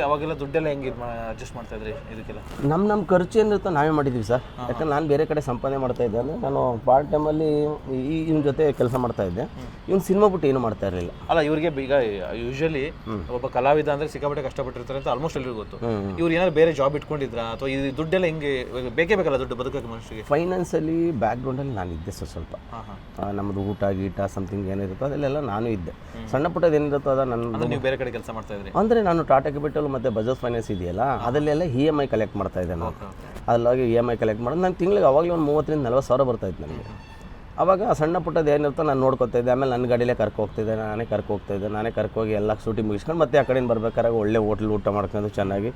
ಅವಾಗೆಲ್ಲ ದುಡ್ಡೆಲ್ಲ ಹೆಂಗೆ ಅಡ್ಜಸ್ಟ್ ಮಾಡ್ತಾ ಇದ್ರಿ ಇದಕ್ಕೆಲ್ಲ? ನಮ್ಮ ಖರ್ಚು ಏನಿರುತ್ತೋ ನಾವೇ ಮಾಡಿದ್ದೀವಿ ಸರ್. ಯಾಕಂದ್ರೆ ನಾನು ಬೇರೆ ಕಡೆ ಸಂಪಾದನೆ ಮಾಡ್ತಾ ಇದ್ದೆ. ಅಂದರೆ ನಾನು ಪಾರ್ಟ್ ಟೈಮಲ್ಲಿ ಇವನ ಜೊತೆ ಕೆಲಸ ಮಾಡ್ತಾ ಇದ್ದೆ. ಇವ್ನು ಸಿನಿಮಾ ಬಿಟ್ಟು ಏನು ಮಾಡ್ತಾ ಇರಲಿಲ್ಲ. ಅಲ್ಲ, ಇವ್ರಿಗೆ ಈಗ ಯೂಶಲಿ ಒಬ್ಬ ಕಲಾವಿದ ಅಂದರೆ ಸಿಕ್ಕಾಪಟ್ಟೆ ಕಷ್ಟಪಟ್ಟಿರ್ತಾರೆ ಅಂತ ಆಲ್ಮೋಸ್ಟ್ ಎಲ್ಲರಿಗೂ ಗೊತ್ತು. ಇವ್ರು ಏನಾದ್ರು ಬೇರೆ ಜಾಬ್ ಇಟ್ಕೊಂಡಿದ್ರಾ ಅಥವಾ ಈ ದುಡ್ಡೆಲ್ಲ ಹೆಂಗೆ ಬೇಕೇ ಬೇಕಲ್ಲ ದುಡ್ಡು ಬದುಕೋಕೆ ಮನುಷ್ಯರಿಗೆ? ಫೈನಾನ್ಸಲ್ಲಿ ಬ್ಯಾಕ್ಗ್ರೌಂಡಲ್ಲಿ ನಾನು ಇದ್ದೆ ಸರ್ ಸ್ವಲ್ಪ. ನಮ್ಮದು ಊಟ ಗೀಟ ಸಮಥಿಂಗ್ ಏನಿರುತ್ತೋ ಅದೆಲ್ಲ ನಾನು ಇದ್ದೆ. ಸಣ್ಣ ಪುಟ್ಟದ್ದು ಏನಿರುತ್ತೋ ಅದು ನನ್ನ. ನೀವು ಬೇರೆ ಕಡೆ ಕೆಲಸ ಮಾಡ್ತಾ ಇದ್ರಿ ಅಂದರೆ ನಾನು ಟಾಟಾ ಕ್ಯಾಪಿಟಲ್ ಮತ್ತು ಬಜಾಜ್ ಫೈನಾನ್ಸ್ ಇದೆಯಲ್ಲ ಅದಲ್ಲೆಲ್ಲ EMI ಕಲೆಕ್ಟ್ ಮಾಡ್ತಾ ಇದ್ದೆ ನಾನು. ಅಲ್ಲಾಗಿ EMI ಕಲೆಕ್ಟ್ ಮಾಡೋದು ನಾನು ತಿಂಗಳಿಗೆ ಅವಾಗಲೇ ಒಂದು 30,000-40,000 ಸಾವಿರ ಬರ್ತಾಯಿತ್ತು ನನಗೆ. ಆವಾಗ ಸಣ್ಣ ಪುಟ್ಟದ್ದು ಏನಿರುತ್ತೋ ನಾನು ನೋಡ್ಕೊತಾ ಇದ್ದೆ. ಆಮೇಲೆ ನನ್ನ ಗಾಡಿಯಲ್ಲೇ ಕರ್ಕೋಗ್ತಿದ್ದೆ, ನಾನೇ ಕರ್ಕೋಗ್ತಾಯಿದ್ದೆ. ನಾನೇ ಕರ್ಕೋಗಿ ಎಲ್ಲ ಶೂಟಿಂಗ್ ಮುಗಿಸ್ಕೊಂಡು ಮತ್ತೆ ಆ ಕಡೆಯಿಂದ ಬರ್ಬೇಕಾದ್ರೆ ಒಳ್ಳೆ ಹೋಟ್ಲ್ ಊಟ ಮಾಡ್ಕೊಂಡು ಚೆನ್ನಾಗಿ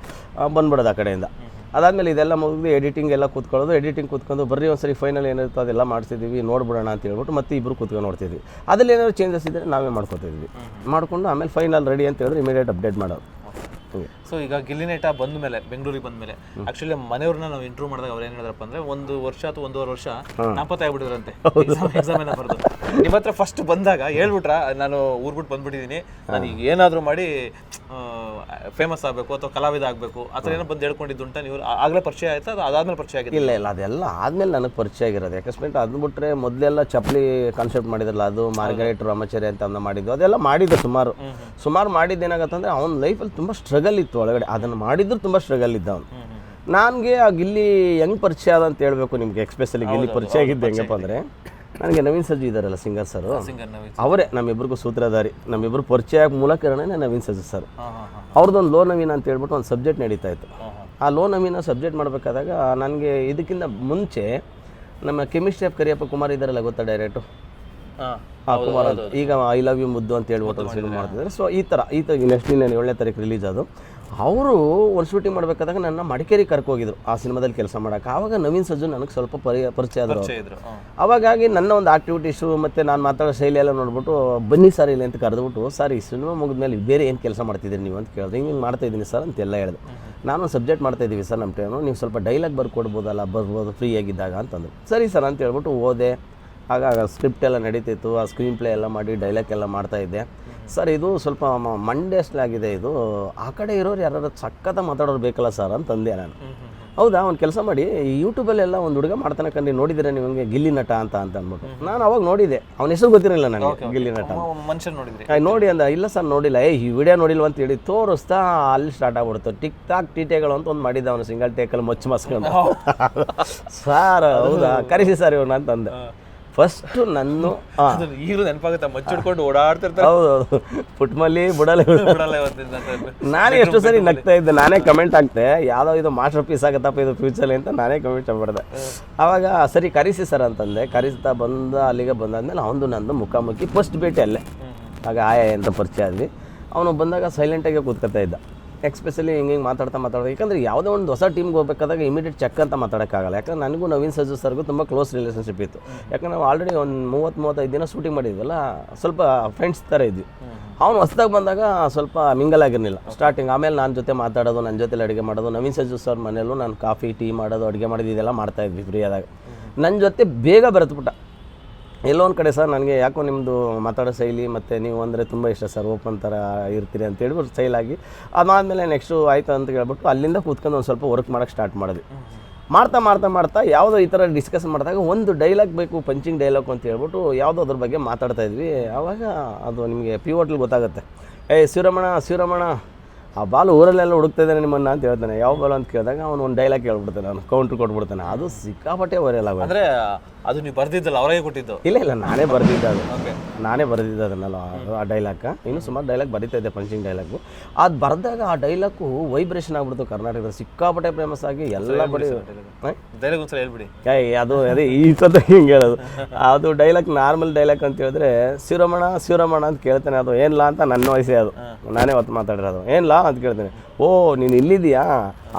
ಬಂದ್ಬಿಡೋದು ಆ ಕಡೆಯಿಂದ. ಅದಾದಮೇಲೆ ಇದೆಲ್ಲ ಮುಗಿದು ಎಡಿಟಿಂಗ್ ಎಲ್ಲ ಕೂತ್ಕೊಳ್ಳೋದು. ಎಡಿಟಿಂಗ್ ಕೂತ್ಕೊಂಡು ಬರ್ರಿ ಒಂದು ಸರಿ ಫೈನಲ್ ಏನಿರುತ್ತೋ ಅದೆಲ್ಲ ಮಾಡ್ತಿದ್ದೀವಿ, ನೋಡ್ಬಿಡೋಣ ಅಂತ ಹೇಳ್ಬಿಟ್ಟು ಮತ್ತೆ ಇಬ್ಬರು ಕೂತ್ಕೊಂಡು ನೋಡ್ತಿದ್ವಿ. ಅದ್ರಲ್ಲಿ ಏನಾದ್ರು ಚೇಂಜಸ್ ಇದ್ದರೆ ನಾವೇ ಮಾಡ್ಕೊತಿದ್ವಿ. ಮಾಡಿಕೊಂಡು ಆಮೇಲೆ ಫೈನಲ್ ರೆಡಿ ಅಂತ ಹೇಳಿದ್ರೆ ಇಮಿಡಿಯೇಟ್ ಅಪ್ಡೇಟ್ ಮಾಡೋದು. ಸೊ ಈಗ ಗಿಲ್ಲಿ ನಟ ಬಂದ ಮೇಲೆ ಬೆಂಗಳೂರಿಗೆ ಬಂದ ಮೇಲೆ ಆಕ್ಚುಲಿ ಮನೆಯವ್ರನ್ನ ನಾವು ಇಂಟರ್ವ್ಯೂ ಮಾಡಿದಾಗ ಅವ್ರು ಏನು ಹೇಳಿದ್ರಪ್ಪ ಅಂದರೆ 1 ವರ್ಷ ಅಥವಾ 1.5 ವರ್ಷ ನಾಪತ್ತೆ ಆಗ್ಬಿಟ್ಟಿದ್ರಂತೆ ಎಕ್ಸಾಮ್ ಎಲ್ಲ ಬರೆದು. ನಿಮ್ಮ ಹತ್ರ ಫಸ್ಟ್ ಬಂದಾಗ ಹೇಳ್ಬಿಟ್ರ ನಾನು ಊರ್ ಬಿಟ್ಟು ಬಂದ್ಬಿಟ್ಟಿದ್ದೀನಿ, ನಾನು ಈಗ ಏನಾದರೂ ಮಾಡಿ ಫೇಮಸ್ ಆಗಬೇಕು ಅಥವಾ ಕಲಾವಿದ ಆಗಬೇಕು ಆ ಥರ ಏನೋ ಬಂದು ಹೇಳ್ಕೊಂಡಿದ್ದುಂಟ? ನೀವು ಆಗಲೇ ಪರಿಚಯ ಆಯ್ತಾ ಅದು ಅದಾದ್ಮೇಲೆ ಪರಿಚಯ ಆಗಿದೆ? ಇಲ್ಲ ಅದೆಲ್ಲ ಆದಮೇಲೆ ನನಗೆ ಪರಿಚಯ ಆಗಿರೋದು. ಅಕಸ್ಮಾತ್ ಅದು ಬಿಟ್ಟರೆ ಮೊದಲೆಲ್ಲ ಚಪ್ಪಲಿ ಕಾನ್ಸೆಪ್ಟ್ ಮಾಡಿದ್ರಲ್ಲ, ಅದು ಮಾರ್ಗರೇಟ್ ರಾಮಾಚಾರಿ ಅಂತ ಮಾಡಿದ್ದು, ಅದೆಲ್ಲ ಮಾಡಿದ್ದು ಸುಮಾರು ಮಾಡಿದ್ದೇನಾಗತ್ತಂದರೆ ಅವ್ನ ಲೈಫಲ್ಲಿ ತುಂಬ ಸ್ಟ್ರಗಲ್ ಇತ್ತು ಒಳಗಡೆ. ಅದನ್ನು ಮಾಡಿದ್ರು ತುಂಬ ಸ್ಟ್ರಗಲ್ ಇದ್ದ ಅವನು. ನನಗೆ ಆ ಗಿಲ್ಲಿ ಹೆಂಗೆ ಪರಿಚಯ ಅದ ಅಂತ ಹೇಳ್ಬೇಕು ನಿಮಗೆ. ಎಕ್ಸ್ಪೆಷಲಿ ಗಿಲ್ಲಿ ಪರಿಚಯ ಆಗಿದ್ದು ಹೆಂಗಪ್ಪ ಅಂದರೆ, ನನಗೆ ನವೀನ್ ಸಜ್ಜು ಇದ್ದಾರಲ್ಲ ಸಿಂಗರ್ ಸರ್, ಅವರೇ ನಮ್ಮಿಬ್ಬರಿಗೂ ಸೂತ್ರಧಾರಿ. ನಮ್ಮಿಬ್ಬರು ಪರಿಚಯ ಮೂಲಕನೇ ನವೀನ್ ಸಜ್ಜು ಸರ್. ಅವ್ರದ್ದೊಂದು ಲೋ ನವೀನ್ ಅಂತ ಹೇಳ್ಬಿಟ್ಟು ಒಂದು ಸಬ್ಜೆಕ್ಟ್ ನಡೀತಾ ಇತ್ತು. ಆ ಲೋ ನವೀನ ಸಬ್ಜೆಕ್ಟ್ ಮಾಡಬೇಕಾದಾಗ ನನಗೆ ಇದಕ್ಕಿಂತ ಮುಂಚೆ ನಮ್ಮ ಕೆಮಿಸ್ಟ್ರಿ ಆಫ್ ಕರಿಯಪ್ಪ ಕುಮಾರ್ ಇದ್ದಾರಲ್ಲ, ಗೊತ್ತಾ ಡೈರೆಕ್ಟು ಕುಮಾರ್ ಅಂತ. ಈಗ ಐ ಲವ್ ಯು ಮುದ್ದು ಅಂತ ಹೇಳ್ಬಿಟ್ಟು ಒಂದು ಸಿನಿಮಾ ಮಾಡ್ತಿದ್ದಾರೆ. ಸೊ ಈ ಥರ ನೆಕ್ಸ್ಟ್ 7ನೇ ತಾರೀಕು ರಿಲೀಸ್ ಅದು. ಅವರು ಒಂದು ಶೂಟಿಂಗ್ ಮಾಡಬೇಕಾದಾಗ ನನ್ನ ಮಡಿಕೇರಿ ಕರ್ಕೋಗಿದ್ರು ಆ ಸಿನಿಮಾದಲ್ಲಿ ಕೆಲಸ ಮಾಡೋಕೆ. ಆವಾಗ ನವೀನ್ ಸಜ್ಜು ನನಗೆ ಸ್ವಲ್ಪ ಪರಿಚಯ ಆದರು. ಅವಾಗಾಗಿ ನನ್ನ ಒಂದು ಆಕ್ಟಿವಿಟೀಸು ಮತ್ತು ನಾನು ಮಾತಾಡೋ ಶೈಲಿ ಎಲ್ಲ ನೋಡ್ಬಿಟ್ಟು ಬನ್ನಿ ಸರ್ ಇಲ್ಲಿ ಅಂತ ಕರೆದ್ಬಿಟ್ಟು, ಸರ್ ಈ ಸಿನಿಮಾ ಮುಗಿದ್ಮೇಲೆ ಬೇರೆ ಏನು ಕೆಲಸ ಮಾಡ್ತಿದ್ದೀರಿ ನೀವು ಅಂತ ಕೇಳಿದ್ರೆ, ಹಿಂಗೆ ಮಾಡ್ತಾಯಿದ್ದೀನಿ ಸರ್ ಅಂತೆಲ್ಲ ಹೇಳಿದೆ. ನಾನು ಸಬ್ಜೆಕ್ಟ್ ಮಾಡ್ತಾಯಿದ್ದೀವಿ ಸರ್ ನಮ್ಮ ಟೈಮು, ನೀವು ಸ್ವಲ್ಪ ಡೈಲಾಗ್ ಬರ್ಕೊಡ್ಬೋದಲ್ಲ, ಬರ್ಬೋದು ಫ್ರೀ ಆಗಿದ್ದಾಗ ಅಂತಂದರು. ಸರಿ ಸರ್ ಅಂತ ಹೇಳ್ಬಿಟ್ಟು ಓದೆ. ಆಗ ಸ್ಕ್ರಿಪ್ಟ್ ಎಲ್ಲ ನಡೀತಿತ್ತು, ಆ ಸ್ಕ್ರೀನ್ ಪ್ಲೇ ಎಲ್ಲ ಮಾಡಿ ಡೈಲಾಗ್ ಎಲ್ಲ ಮಾಡ್ತಾಯಿದ್ದೆ. ಸರ್ ಇದು ಸ್ವಲ್ಪ ಮಂಡ್ಯಸ್ಲಾಗಿದೆ, ಇದು ಆ ಕಡೆ ಇರೋರು ಯಾರು ಸಖತ್ತ ಮಾತಾಡೋರು ಬೇಕಲ್ಲ ಸರ್ ಅಂತಂದೆ ನಾನು. ಹೌದಾ, ಒಂದು ಕೆಲಸ ಮಾಡಿ ಯೂಟ್ಯೂಬಲ್ಲೆಲ್ಲ ಒಂದು ಹುಡುಗ ಮಾಡ್ತಾನೆ ಕಂಡು ನೋಡಿದರೆ ನಿಮಗೆ ಗಿಲ್ಲಿ ನಟ ಅಂತ ಅಂದ್ಬಿಟ್ಟು. ನಾನು ಅವಾಗ ನೋಡಿದೆ, ಅವನ ಹೆಸರು ಗೊತ್ತಿರಲಿಲ್ಲ ನನಗೆ, ಗಿಲ್ಲಿ ನಟ ನೋಡಿ ಅಂದ. ಇಲ್ಲ ಸರ್ ನೋಡಿಲ್ಲ. ಈ ವಿಡಿಯೋ ನೋಡಿಲ್ವ ಅಂತ ಹೇಳಿ ತೋರಿಸ್ತಾ ಅಲ್ಲಿ ಸ್ಟಾರ್ಟ್ ಆಗ್ಬಿಡ್ತು. ಟಿಕ್ ಟಾಕ್ ಟೀಟೆಗಳು ಅಂತ ಒಂದು ಮಾಡಿದ್ದ ಅವನು, ಸಿಂಗಲ್ ಟೇಕಲ್ಲಿ ಮಚ್ಚು ಮಸ್ಕೊಂಡು. ಸರ್ ಹೌದಾ, ಕರೆಸಿ ಸರ್ ಇವ್ರನ್ನ ಅಂತಂದೆ. ಫಸ್ಟು ನನ್ನ ಈಗಲೂ ನೆನಪಾಗುತ್ತೆ, ಮಚ್ಚಿಡ್ಕೊಂಡು ಓಡಾಡ್ತಿರ್ತಾರೆ. ಹೌದೌದು, ಪುಟ್ಮಲ್ಲಿ ಬುಡಲೆ. ನಾನೇ ಎಷ್ಟು ಸರಿ ನಗ್ತಾ ಇದ್ದೆ, ನಾನೇ ಕಮೆಂಟ್ ಹಾಕ್ತೆ, ಯಾವುದೋ ಇದು ಮಾಸ್ಟರ್ ಪೀಸ್ ಆಗುತ್ತಪ್ಪ ಇದು ಫ್ಯೂಚರಲ್ಲಿ ಅಂತ ನಾನೇ ಕಮೆಂಟ್ ಮಾಡಿದೆ. ಆವಾಗ ಸರಿ ಕರೆಸಿ ಸರ್ ಅಂತಂದೆ. ಕರೆಸ್ತಾ ಬಂದ ಅಲ್ಲಿಗೆ ಬಂದಾದ್ಮೇಲೆ ಅವನು ನಂದು ಮುಖಾಮುಖಿ ಫಸ್ಟ್ ಭೇಟಿ ಅಲ್ಲೇ. ಆಗ ಆಯ ಅಂತ ಪರಿಚಯ ಆದ್ವಿ. ಅವನು ಬಂದಾಗ ಸೈಲೆಂಟಾಗಿ ಕೂತ್ಕೊತಾ ಇದ್ದ. ಎಕ್ಸ್ಪೆಷಲಿ ಹಿಂಗೆ ಮಾತಾಡ್ತಾ ಯಾಕಂದರೆ ಯಾವುದೋ ಒಂದು ಹೊಸ ಟೀಮ್ಗೆ ಹೋಗ್ಬೇಕಾದಾಗ ಇಮಿಡಿಯೇಟ್ ಚೆಕ್ ಅಂತ ಮಾತಾಡೋಕ್ಕಾಗಲ್ಲ. ಯಾಕಂದ್ರೆ ನನಗೂ ನವೀನ್ ಸಜ್ಜು ಸರ್ಗೂ ತುಂಬ ಕ್ಲೋಸ್ ರಿಲೇಷನ್ಶಿಪ್ ಇತ್ತು. ಯಾಕಂದ್ರೆ ನಾವು ಆಲ್ರೆಡಿ ಒಂದು 30-35 ದಿನ ಶೂಟಿಂಗ್ ಮಾಡಿದ್ವಲ್ಲ, ಸ್ವಲ್ಪ ಫ್ರೆಂಡ್ಸ್ ಥರ ಇದ್ವಿ. ಅವನು ಹೊಸದಾಗಿ ಬಂದಾಗ ಸ್ವಲ್ಪ ಮಿಂಗಲ್ ಆಗಿರಲಿಲ್ಲ ಸ್ಟಾರ್ಟಿಂಗ್. ಆಮೇಲೆ ನನ್ನ ಜೊತೆ ಮಾತಾಡೋದು, ನನ್ನ ಜೊತೆಲಿ ಅಡುಗೆ ಮಾಡೋದು. ನವೀನ್ ಸಜ್ಜು ಸರ್ ಮನೆಯಲ್ಲೂ ನಾನು ಕಾಫಿ ಟೀ ಮಾಡೋದು, ಅಡುಗೆ ಮಾಡೋದು ಇದೆಲ್ಲ ಮಾಡ್ತಾಯಿದ್ವಿ ಫ್ರೀ ಆದಾಗ. ನನ್ನ ಜೊತೆ ಬೇಗ ಬೆರೆತ್ಬಿಟ್ಟ. ಎಲ್ಲೋ ಒಂದು ಕಡೆ ಸರ್ ನನಗೆ ಯಾಕೋ ನಿಮ್ಮದು ಮಾತಾಡೋ ಶೈಲಿ ಮತ್ತು ನೀವು ಅಂದರೆ ತುಂಬ ಇಷ್ಟ ಸರ್, ಓಪನ್ ಥರ ಇರ್ತೀರಿ ಅಂತ ಹೇಳ್ಬಿಟ್ಟು ಸ್ಟೈಲಾಗಿ. ಅದಾದಮೇಲೆ ನೆಕ್ಸ್ಟು ಆಯಿತು ಅಂತ ಹೇಳ್ಬಿಟ್ಟು ಅಲ್ಲಿಂದ ಕೂತ್ಕೊಂಡು ಒಂದು ಸ್ವಲ್ಪ ವರ್ಕ್ ಮಾಡೋಕ್ಕೆ ಸ್ಟಾರ್ಟ್ ಮಾಡಿದ್ವಿ. ಮಾಡ್ತಾ ಯಾವುದೋ ಈ ಥರ ಡಿಸ್ಕಸ್ ಮಾಡಿದಾಗ ಒಂದು ಡೈಲಾಗ್ ಬೇಕು, ಪಂಚಿಂಗ್ ಡೈಲಾಗ್ ಅಂತ ಹೇಳ್ಬಿಟ್ಟು ಯಾವುದೋ ಅದ್ರ ಬಗ್ಗೆ ಮಾತಾಡ್ತಾಯಿದ್ವಿ. ಆವಾಗ ಅದು ನಿಮಗೆ ಪಿವೋಟ್ಲಿ ಗೊತ್ತಾಗುತ್ತೆ. ಶಿವರಮಣ ಆ ಬಾಲು ಊರಲ್ಲೆಲ್ಲ ಹುಡುಕ್ತಾ ಇದ್ದಾನೆ ನಿಮ್ಮನ್ನು ಅಂತ ಹೇಳ್ತಾನೆ. ಯಾವ ಬಾಲು ಅಂತ ಕೇಳಿದಾಗ ಅವನು ಒಂದು ಡೈಲಾಗ್ ಹೇಳ್ಬಿಡ್ತಾನೆ, ಅವನು ಕೌಂಟ್ರ್ ಕೊಟ್ಬಿಡ್ತಾನೆ. ಅದು ಸಿಕ್ಕಾಪಟ್ಟೆ ವೈರಲ್ ಆಗೋದು. ಅಂದರೆ ಅದು ನೀವು ಬರ್ದಿದ್ದಲ್ಲ, ಅವರೇ ಕೊಟ್ಟಿದ್ದು? ಇಲ್ಲ ನಾನೇ ಬರೆದಿದ್ದೆ ಅದು. ನಾನೇ ಬರೆದಿದ್ದೆ ಅದನ್ನೆಲ್ಲ, ಆ ಡೈಲಾಗ. ಇನ್ನೂ ಸುಮಾರು ಡೈಲಾಗ್ ಬರೀತಾ ಇದ್ದೆ, ಪಂಚಿಂಗ್ ಡೈಲಾಗು. ಅದು ಬರೆದಾಗ ಆ ಡೈಲಾಗು ವೈಬ್ರೇಷನ್ ಆಗ್ಬಿಡ್ತು ಕರ್ನಾಟಕದಲ್ಲಿ, ಸಿಕ್ಕಾಪಟ್ಟೆ ಫೇಮಸ್ ಆಗಿ ಎಲ್ಲ ಬರೀ ಡೈಲಾಗ್ ಒಂದ್ಸಲ ಹೇಳ್ಬಿಡಿ. ಅದೇ ಈ ಸತ ಹಿಂಗೆ ಹೇಳೋದು. ಅದು ಡೈಲಾಗ್ ನಾರ್ಮಲ್ ಡೈಲಾಗ್ ಅಂತ ಹೇಳಿದ್ರೆ, ಶಿವರಮಣ ಅಂತ ಕೇಳ್ತಾನೆ. ಅದು ಏನಿಲ್ಲ ಅಂತ ನನ್ನ ವಯಸ್ಸೇ, ಅದು ನಾನೇ ಹೊತ್ತು ಮಾತಾಡಿರೋದು. ಏನಿಲ್ಲ ಅಂತ ಕೇಳ್ತೇನೆ. ಓ ನೀನು ಇಲ್ಲಿದೆಯಾ,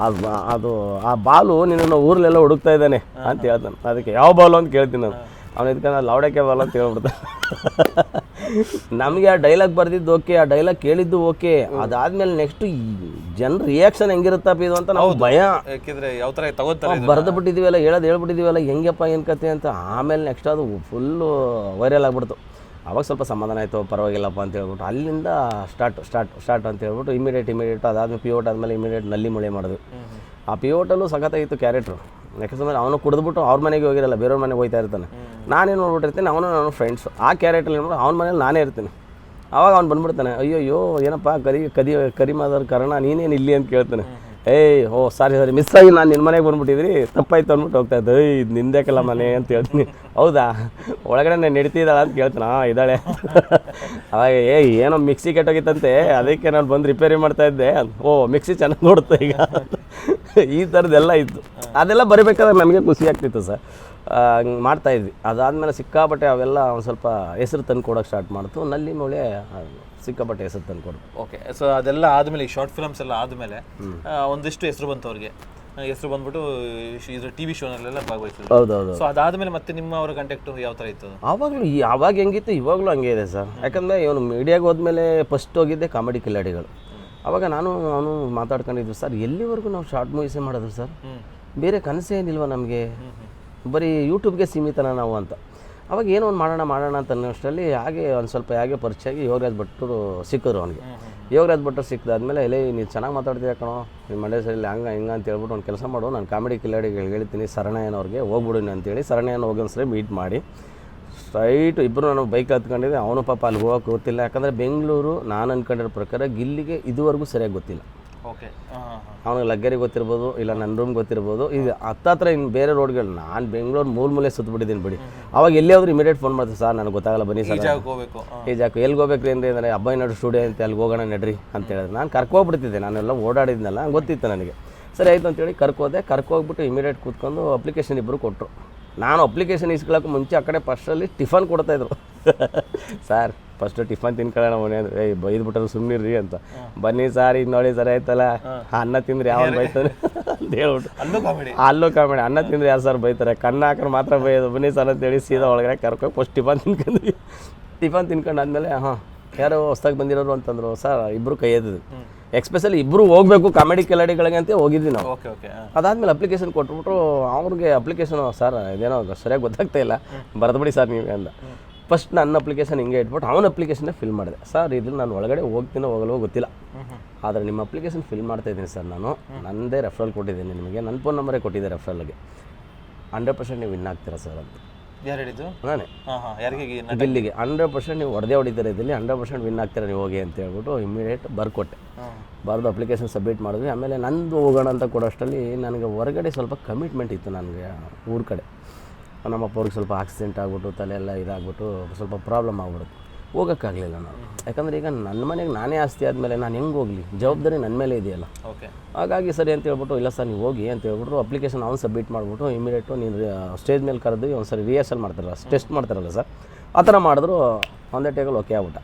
ಅದು ಆ ಬಾಲು ನಿನ್ನನ್ನು ಊರಲ್ಲೆಲ್ಲ ಹುಡುಕ್ತಾ ಇದ್ದಾನೆ ಅಂತ ಹೇಳ್ತಾನೆ. ಅದಕ್ಕೆ ಯಾವ ಬಾಲು ಅಂತ ಕೇಳ್ತೀನಿ ನಾನು. ಅವನು ಇದಕ್ಕೆ ಲೌಡಕ್ಕೆ ಬಾಲು ಅಂತ ಹೇಳ್ಬಿಡ್ತಾನೆ. ನಮಗೆ ಆ ಡೈಲಾಗ್ ಬರ್ದಿದ್ದು ಓಕೆ, ಆ ಡೈಲಾಗ್ ಕೇಳಿದ್ದು ಓಕೆ. ಅದಾದ್ಮೇಲೆ ನೆಕ್ಸ್ಟ್ ಜನರ ರಿಯಾಕ್ಷನ್ ಹೆಂಗಿರುತ್ತಪ್ಪ ಇದು ಅಂತ ನಾವು ಭಯ. ಯಾವ ಥರ ತಗೋತಾರೆ, ಬರೆದು ಬಿಟ್ಟಿದ್ದೀವಲ್ಲ, ಹೇಳ್ಬಿಟ್ಟಿದ್ದೀವಲ್ಲ, ಹೆಂಗಪ್ಪ ಏನು ಕತೆ ಅಂತ. ಆಮೇಲೆ ನೆಕ್ಸ್ಟ್ ಅದು ಫುಲ್ಲು ವೈರಲ್ ಆಗ್ಬಿಡ್ತು. ಆವಾಗ ಸ್ವಲ್ಪ ಸಮಾಧಾನ ಆಯಿತು, ಪರವಾಗಿಲ್ಲಪ್ಪ ಅಂತ ಹೇಳ್ಬಿಟ್ಟು ಅಲ್ಲಿಂದ ಸ್ಟಾರ್ಟ್ ಅಂತ ಹೇಳ್ಬಿಟ್ಟು ಇಮಿಡಿಯೇಟ್ ಅದಾದ್ಮೇಲೆ ಪಿವೋಟ್ ಆದಮೇಲೆ ಇಮಿಡಿಯೇಟ್ ನಲ್ಲಿ ಮಳೆ ಮಾಡಿದ್ವಿ. ಆ ಪಿವೋಟಲ್ಲೂ ಸಖತ್ತಾಗಿತ್ತು ಕ್ಯಾರೆಕ್ಟ್ರು. ಯಾಕಂದ್ರೆ ಅವನು ಕುಡಿದ್ಬಿಟ್ಟು ಅವ್ರ ಮನೆಗೆ ಹೋಗಿರಲ್ಲ, ಬೇರೆಯವ್ರ ಮನೆಗೆ ಹೋಗ್ತಾ ಇರ್ತಾನೆ. ನಾನೇನು ನೋಡ್ಬಿಟ್ಟಿರ್ತೀನಿ, ನಾನು ಫ್ರೆಂಡ್ಸು ಆ ಕ್ಯಾರೆಕ್ಟ್ರಲ್ಲಿ ಏನು ಅವ್ನ ಮನೇಲಿ ನಾನೇ ಇರ್ತೀನಿ. ಆವಾಗ ಅವ್ನು ಬಂದ್ಬಿಡ್ತಾನೆ, ಅಯ್ಯೋ ಏನಪ್ಪ ಕರಿಮಾದರ್ ಕರ್ಣ ನೀನೇನು ಇಲ್ಲಿ ಅಂತ ಕೇಳ್ತಾನೆ. ಸಾರಿ ಮಿಸ್ ಆಗಿ ನಾನು ನಿನ್ನ ಮನೆಗೆ ಬಂದ್ಬಿಟ್ಟಿದ್ರಿ, ತಪ್ಪಾಯ್ತು ಅಂದ್ಬಿಟ್ಟು ಹೋಗ್ತಾ ಇದ್ದೆ. ಇದು ನಿಂದೇಕಲ್ಲ ಮನೆ ಅಂತ ಹೇಳ್ತೀನಿ. ಹೌದಾ, ಒಳಗಡೆ ನಾನು ನಡೀತಿದ್ದಾಳ ಅಂತ ಕೇಳ್ತಾನೆ. ಇದ್ದಾಳೆ. ಅವಾಗ ಏನೋ ಮಿಕ್ಸಿ ಕೆಟ್ಟೋಗಿತ್ತಂತೆ, ಅದಕ್ಕೆ ನಾನು ಬಂದು ರಿಪೇರಿ ಮಾಡ್ತಾಯಿದ್ದೆ. ಮಿಕ್ಸಿ ಚೆನ್ನಾಗಿ ನೋಡುತ್ತೆ ಈಗ. ಈ ಥರದ್ದೆಲ್ಲ ಇತ್ತು. ಅದೆಲ್ಲ ಬರಬೇಕಾದ್ರೆ ನಮಗೆ ಖುಷಿ ಆಗ್ತಿತ್ತು ಸರ್. ಹಂಗೆ ಮಾಡ್ತಾಯಿದ್ವಿ. ಅದಾದಮೇಲೆ ಸಿಕ್ಕಾಪಟ್ಟೆ ಅವೆಲ್ಲ ಒಂದು ಸ್ವಲ್ಪ ಹೆಸರು ತಂದು ಕೊಡೋಕೆ ಸ್ಟಾರ್ಟ್ ಮಾಡ್ತು. ನಲ್ಲಿ ಮೂಳೆ ಸಿಕ್ಕಾಪಟ್ಟೆ ಹೆಸರು ತಂದು ಕೊಡು. ಓಕೆ, ಸೊ ಅದೆಲ್ಲ ಆದಮೇಲೆ ಈ ಶಾರ್ಟ್ ಫಿಲ್ಮ್ಸ್ ಎಲ್ಲ ಆದಮೇಲೆ ಒಂದಿಷ್ಟು ಹೆಸರು ಬಂತು ಅವ್ರಿಗೆ. ಹೆಸರು ಬಂದ್ಬಿಟ್ಟು ಇದು ಟಿ.ವಿ. ಶೋನಲ್ಲೆಲ್ಲ ಭಾಗವಹಿಸಿದ್ರು. ಹೌದೌದು. ಸೊ ಅದಾದಮೇಲೆ ಮತ್ತೆ ನಿಮ್ಮ ಅವರ ಕಾಂಟ್ಯಾಕ್ಟು ಯಾವ ಥರ ಇತ್ತು? ಆವಾಗ ಹೆಂಗಿತ್ತು ಇವಾಗಲೂ ಹಂಗೆ ಇದೆ ಸರ್. ಯಾಕಂದರೆ ಇವನು ಮೀಡಿಯಾಗೆ ಹೋದ್ಮೇಲೆ ಫಸ್ಟ್ ಹೋಗಿದ್ದೆ ಕಾಮಿಡಿ ಕಿಲಾಡಿಗಳು. ಆವಾಗ ಅವನು ಮಾತಾಡ್ಕೊಂಡಿದ್ವಿ, ಸರ್ ಎಲ್ಲಿವರೆಗೂ ನಾವು ಶಾರ್ಟ್ ಮೂವೀಸೇ ಮಾಡೋದು ಸರ್, ಬೇರೆ ಕನಸೇ ಏನಿಲ್ವ ನಮಗೆ, ಬರೀ ಯೂಟ್ಯೂಬ್ಗೆ ಸೀಮಿತನ ನಾವು ಅಂತ. ಅವಾಗ ಏನೋ ಒಂದು ಮಾಡೋಣ ಅಂತ ಅನ್ನೋಷ್ಟರಲ್ಲಿ ಒಂದು ಸ್ವಲ್ಪ ಪರಿಚಯ ಆಗಿ ಯೋಗರಾಜ್ ಭಟ್ರು ಸಿಕ್ಕಿದ್ರು ಅವನಿಗೆ. ಯೋಗರಾಜ್ ಭಟ್ರು ಸಿಕ್ಕಿದಾದ್ಮೇಲೆ ನೀನು ಚೆನ್ನಾಗಿ ಮಾತಾಡ್ತೀಯ ಕಣೋ, ನಿಮ್ಮ ಮಂಡ್ಯ ಸೈಡಲ್ಲಿ ಹಿಂಗೆ ಅಂತ ಹೇಳ್ಬಿಟ್ಟು ಒಂದು ಕೆಲಸ ಮಾಡು, ನಾನು ಕಾಮಿಡಿ ಕಿಲಾಡಿಗಳಿಗೆ ಹೇಳ್ತೀನಿ ಶರಣಯ್ಯನವ್ರಿಗೆ ಹೋಗ್ಬಿಡುನಿ ಅಂತೇಳಿ ಶರಣಯ್ಯನ ಹೋಗಿ ಒಂದ್ಸರಿ ಮೀಟ್ ಮಾಡಿ ಸ್ಟ್ರೈಟು ಇಬ್ಬರು ನಾನು ಬೈಕ್ ಹತ್ಕೊಂಡಿದ್ದೆ. ಅವನು ಪಾಪ ಅಲ್ಲಿ ಹೋಗೋಕೆ ಗೊತ್ತಿಲ್ಲ. ಯಾಕಂದರೆ ಬೆಂಗಳೂರು ನಾನು ಅಂದ್ಕೊಂಡಿರೋ ಪ್ರಕಾರ ಗಿಲ್ಲಿಗೆ ಇದುವರೆಗೂ ಸರಿಯಾಗಿ ಗೊತ್ತಿಲ್ಲ. ಓಕೆ, ಅವನಿಗೆ ಲಗ್ಗೇರಿ ಗೊತ್ತಿರ್ಬೋದು, ಇಲ್ಲ ನನ್ನ ರೂಮ್ ಗೊತ್ತಿರ್ಬೋದು. ಇದು ಹತ್ತತ್ರ ಇನ್ನು ಬೇರೆ ರೋಡ್ಗಳು ನಾನು ಬೆಂಗಳೂರು ಮೂಲೆ ಸುತ್ತಬಿಟ್ಟಿದ್ದೀನಿ ಬಿಡಿ. ಅವಾಗ ಎಲ್ಲಿ ಹೋದ್ರು ಇಮಿಡಿಯೇಟ್ ಫೋನ್ ಮಾಡ್ತೀವಿ, ಸರ್ ನನಗೆ ಗೊತ್ತಾಗಲ್ಲ ಬನ್ನಿ ಸರ್, ಈಜಾಕು ಎಲ್ಲಿ ಹೋಗ್ಬೇಕ್ರಿ ಅಂದರೆ ಅಬ್ಬಯ್ಯನಾಡು ಸ್ಟುಡಿಯೋ ಅಂತ ಅಲ್ಲಿಗೆ ಹೋಗೋಣ ನಡ್ರಿ ಅಂತ ಹೇಳಿದ್ರೆ ನಾನು ಕರ್ಕೋಗ್ಬಿಡ್ತಿದ್ದೆ. ನಾನೆಲ್ಲ ಓಡಾಡಿದ್ನಲ್ಲ, ಗೊತ್ತಿತ್ತು ನನಗೆ. ಸರಿ ಆಯಿತು ಅಂತೇಳಿ ಕರ್ಕೋಗ್ಬಿಟ್ಟು ಇಮಿಡಿಯೇಟ್ ಕೂತ್ಕೊಂಡು ಅಪ್ಲಿಕೇಶನ್ ಇಬ್ಬರು ಕೊಟ್ಟರು. ನಾನು ಅಪ್ಲಿಕೇಶನ್ ಇಸ್ಕೊಳ್ಳೋಕೆ ಮುಂಚೆ ಆ ಕಡೆ ಫಸ್ಟಲ್ಲಿ ಟಿಫನ್ ಕೊಡ್ತಾಯಿದ್ರು. ಸರ್ ಫಸ್ಟು ಟಿಫನ್ ತಿನ್ಕೊಳ್ಳೋಣ ಮನೆ ಅಂದರೆ ಬೈದ್ಬಿಟ್ರು ಸುಮ್ಮನಿರ್ರಿ ಅಂತ. ಬನ್ನಿ ಸರ್ ಇದು ನೋಡಿ ಸರ್ ಆಯ್ತಲ್ಲ, ಅನ್ನ ತಿಂದ್ರೆ ಯಾವನು ಬೈತಾನೆ ಅಂತ ಹೇಳ್ಬಿಟ್ಟು ಅಲ್ಲೂ ಕಾಮಿಡಿ. ಅನ್ನ ತಿಂದ್ರೆ ಯಾರು ಸರ್ ಬೈತಾರೆ, ಕಣ್ಣು ಹಾಕೋರು ಮಾತ್ರ ಬೈಯೋದು. ಬನ್ನಿ ಸರ್ ಅಂತೇಳಿ ಸೀದಾ ಒಳಗಡೆ ಕರ್ಕೊಂಡು ಫಸ್ಟ್ ಟಿಫನ್ ತಿನ್ಕೊಂಡ್ವಿ. ಟಿಫನ್ ತಿನ್ಕೊಂಡು ಆದಮೇಲೆ ಯಾರೋ ಹೊಸ್ದಾಗಿ ಬಂದಿರೋರು ಅಂತಂದರು. ಸರ್ ಇಬ್ಬರು ಕೈ ಎತ್ತಿದ್ವಿ. ಎಕ್ಸ್ಪೆಷಲಿ ಇಬ್ಬರು ಹೋಗಬೇಕು ಕಾಮಿಡಿ ಕಿಲಾಡಿಗಳಿಗೆ ಅಂತ ಹೋಗಿದ್ವಿ ನಾವು. ಅದಾದಮೇಲೆ ಅಪ್ಲಿಕೇಶನ್ ಕೊಟ್ಬಿಟ್ರು. ಅವ್ರಿಗೆ ಅಪ್ಲಿಕೇಶನು ಸರ್ ಇದೇನೋ ಸರಿಯಾಗಿ ಗೊತ್ತಾಗ್ತಾ ಇಲ್ಲ, ಬರೆದ್ಬಿಡಿ ಸರ್ ನೀವೇ ಅಂದ. ಫಸ್ಟ್ ನನ್ನ ಅಪ್ಲಿಕೇಶನ್ ಹಿಂಗೆ ಇಟ್ಬಿಟ್ಟು ಅವನ ಅಪ್ಲಿಕೇಶನ್ನೇ ಫಿಲ್ ಮಾಡಿದೆ. ಸರ್ ಇದು ನಾನು ಒಳಗಡೆ ಹೋಗ್ತೀನೋ ಹೋಗಲ್ವೋ ಗೊತ್ತಿಲ್ಲ, ಆದರೆ ನಿಮ್ಮ ಅಪ್ಲಿಕೇಶನ್ ಫಿಲ್ ಮಾಡ್ತಾಯಿದ್ದೀನಿ ಸರ್, ನಾನು ನನ್ನದೇ ರೆಫರಲ್ ಕೊಟ್ಟಿದ್ದೀನಿ ನಿಮಗೆ, ನನ್ನ ಫೋನ್ ನಂಬರೇ ಕೊಟ್ಟಿದ್ದೆ ರೆಫರಲ್ಗೆ, 100% ನೀವು ವಿನ್ ಆಗ್ತೀರಾ ಸರ್ ಅಂತ. ಯಾರು ಹೇಳಿದ್ದು? ನಾನೇ. ಗಿಲ್ಲಿಗೆ 100% ನೀವು ಹೊಡೆದಿದ್ದಾರೆ ಇದರಲ್ಲಿ, 100% ವಿನ್ ಆಗ್ತೀರಾ ನೀವು ಹೋಗಿ ಅಂತ ಹೇಳ್ಬಿಟ್ಟು ಇಮಿಡಿಯೇಟ್ ಬರ್ಕೊಟ್ಟೆ. ಬರೆದು ಅಪ್ಲಿಕೇಶನ್ ಸಬ್ಮಿಟ್ ಮಾಡಿದ್ವಿ. ಆಮೇಲೆ ನಂದು ಹೋಗೋಣ ಅಂತ ಕೊಡೋಷ್ಟರಲ್ಲಿ ನನಗೆ ಹೊರಗಡೆ ಸ್ವಲ್ಪ ಕಮಿಟ್ಮೆಂಟ್ ಇತ್ತು ನನಗೆ ಊರ ಕಡೆ. ನಮ್ಮಪ್ಪ ಅವ್ರಿಗೆ ಸ್ವಲ್ಪ ಆಕ್ಸಿಡೆಂಟ್ ಆಗಿಬಿಟ್ಟು ತಲೆ ಎಲ್ಲ ಇದಾಗ್ಬಿಟ್ಟು ಸ್ವಲ್ಪ ಪ್ರಾಬ್ಲಮ್ ಆಗ್ಬಿಡುತ್ತೆ, ಹೋಗೋಕ್ಕಾಗಲಿಲ್ಲ ನಾನು. ಯಾಕಂದರೆ ಈಗ ನನ್ನ ಮನೆಗೆ ನಾನೇ ಆಸ್ತಿ ಆದಮೇಲೆ ನಾನು ಹೆಂಗೆ ಹೋಗಲಿ, ಜವಾಬ್ದಾರಿ ನನ್ನ ಮೇಲೆ ಇದೆಯಲ್ಲ. ಹಾಗಾಗಿ ಸರಿ ಅಂತ ಹೇಳ್ಬಿಟ್ಟು ಇಲ್ಲ ಸರ್ ನೀವು ಹೋಗಿ ಅಂತ ಹೇಳ್ಬಿಟ್ಟು ಅಪ್ಲಿಕೇಶನ್ ಅವ್ನು ಸಬ್ಮಿಟ್ ಮಾಡಿಬಿಟ್ಟು ಇಮಿಡಿಯೇಟು ನೀನು ಸ್ಟೇಜ್ ಮೇಲೆ ಕರೆದು ಒಂದು ಸರಿ ರಿಹರ್ಸಲ್ ಮಾಡ್ತಾರಲ್ಲ, ಟೆಸ್ಟ್ ಮಾಡ್ತಾರಲ್ಲ ಸರ್, ಆ ಥರ ಮಾಡಿದ್ರು. ಒಂದೇ ಟೇಕಲ್ಲಿ ಓಕೆ ಆಗ್ಬಿಟ್ಟ.